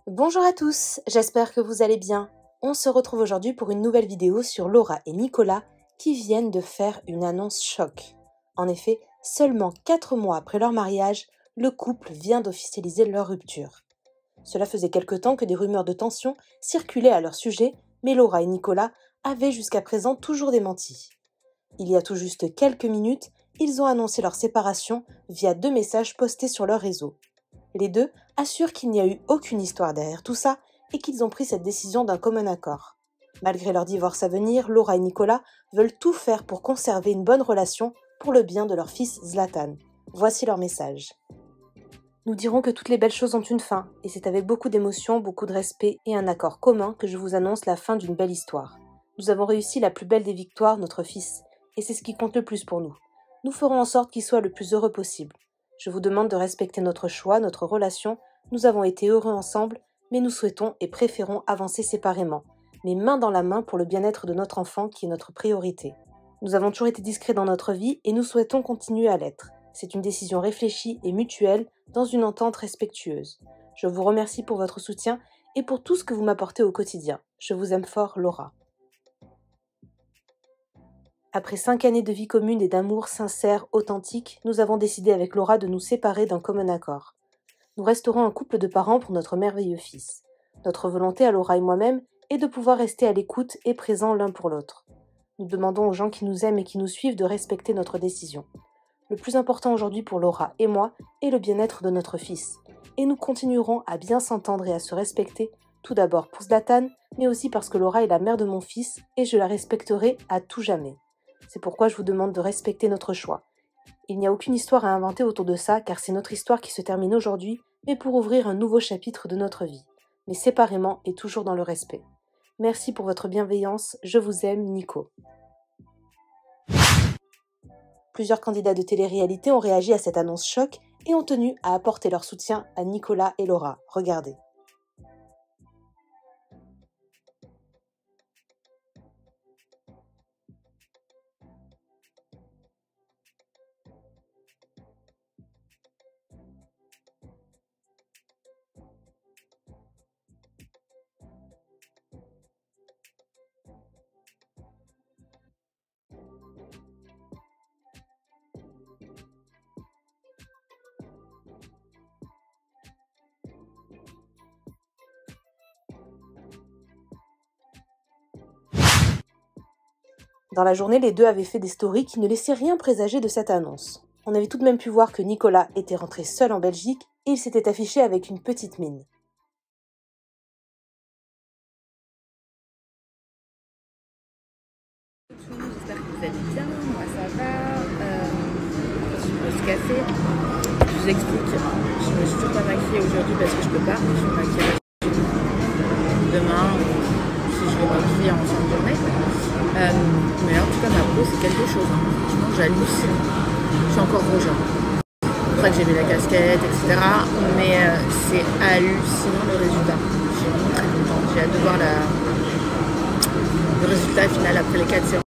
Bonjour à tous, j'espère que vous allez bien. On se retrouve aujourd'hui pour une nouvelle vidéo sur Laura et Nicolas qui viennent de faire une annonce choc. En effet, seulement 4 mois après leur mariage, le couple vient d'officialiser leur rupture. Cela faisait quelque temps que des rumeurs de tension circulaient à leur sujet, mais Laura et Nicolas avaient jusqu'à présent toujours démenti. Il y a tout juste quelques minutes, ils ont annoncé leur séparation via 2 messages postés sur leur réseau. Les deux assurent qu'il n'y a eu aucune histoire derrière tout ça et qu'ils ont pris cette décision d'un commun accord. Malgré leur divorce à venir, Laura et Nicolas veulent tout faire pour conserver une bonne relation pour le bien de leur fils Zlatan. Voici leur message. Nous dirons que toutes les belles choses ont une fin, et c'est avec beaucoup d'émotion, beaucoup de respect et un accord commun que je vous annonce la fin d'une belle histoire. Nous avons réussi la plus belle des victoires, notre fils, et c'est ce qui compte le plus pour nous. Nous ferons en sorte qu'il soit le plus heureux possible. Je vous demande de respecter notre choix, notre relation. Nous avons été heureux ensemble, mais nous souhaitons et préférons avancer séparément, mais main dans la main pour le bien-être de notre enfant qui est notre priorité. Nous avons toujours été discrets dans notre vie et nous souhaitons continuer à l'être. C'est une décision réfléchie et mutuelle dans une entente respectueuse. Je vous remercie pour votre soutien et pour tout ce que vous m'apportez au quotidien. Je vous aime fort, Laura. Après 5 années de vie commune et d'amour sincère, authentique, nous avons décidé avec Laura de nous séparer d'un commun accord. Nous resterons un couple de parents pour notre merveilleux fils. Notre volonté à Laura et moi-même est de pouvoir rester à l'écoute et présents l'un pour l'autre. Nous demandons aux gens qui nous aiment et qui nous suivent de respecter notre décision. Le plus important aujourd'hui pour Laura et moi est le bien-être de notre fils. Et nous continuerons à bien s'entendre et à se respecter, tout d'abord pour Zlatan, mais aussi parce que Laura est la mère de mon fils et je la respecterai à tout jamais. C'est pourquoi je vous demande de respecter notre choix. Il n'y a aucune histoire à inventer autour de ça, car c'est notre histoire qui se termine aujourd'hui, mais pour ouvrir un nouveau chapitre de notre vie. Mais séparément et toujours dans le respect. Merci pour votre bienveillance, je vous aime, Nico. Plusieurs candidats de télé-réalité ont réagi à cette annonce choc et ont tenu à apporter leur soutien à Nicolas et Laura. Regardez. Dans la journée, les deux avaient fait des stories qui ne laissaient rien présager de cette annonce. On avait tout de même pu voir que Nicolas était rentré seul en Belgique et il s'était affiché avec une petite mine. J'espère que vous allez bien, moi ça va. Je me suis cassée. Je vous explique, je me suis toujours pas maquillée aujourd'hui parce que je peux pas. Je vais maquiller demain si je vais maquiller en fin de journée. Mais en tout cas ma peau c'est quelque chose. Franchement j'hallucine. Je suis encore rouge. C'est pour ça que j'ai mis la casquette, etc. Mais c'est hallucinant le résultat. Je suis vraiment très contente. J'ai hâte de voir le résultat final après les 4 séances.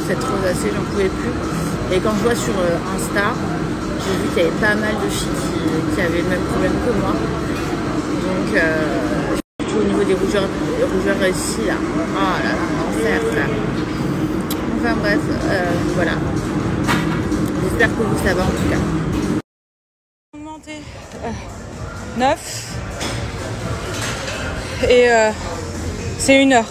Cette rosacée, j'en pouvais plus. Et quand je vois sur Insta, j'ai vu qu'il y avait pas mal de filles qui avaient le même problème que moi. Donc, surtout au niveau des rougeurs ici, là. Oh là là, l'enfer, frère. Enfin bref, voilà. J'espère que vous, ça va en tout cas. Monté 9 et c'est 1 heure.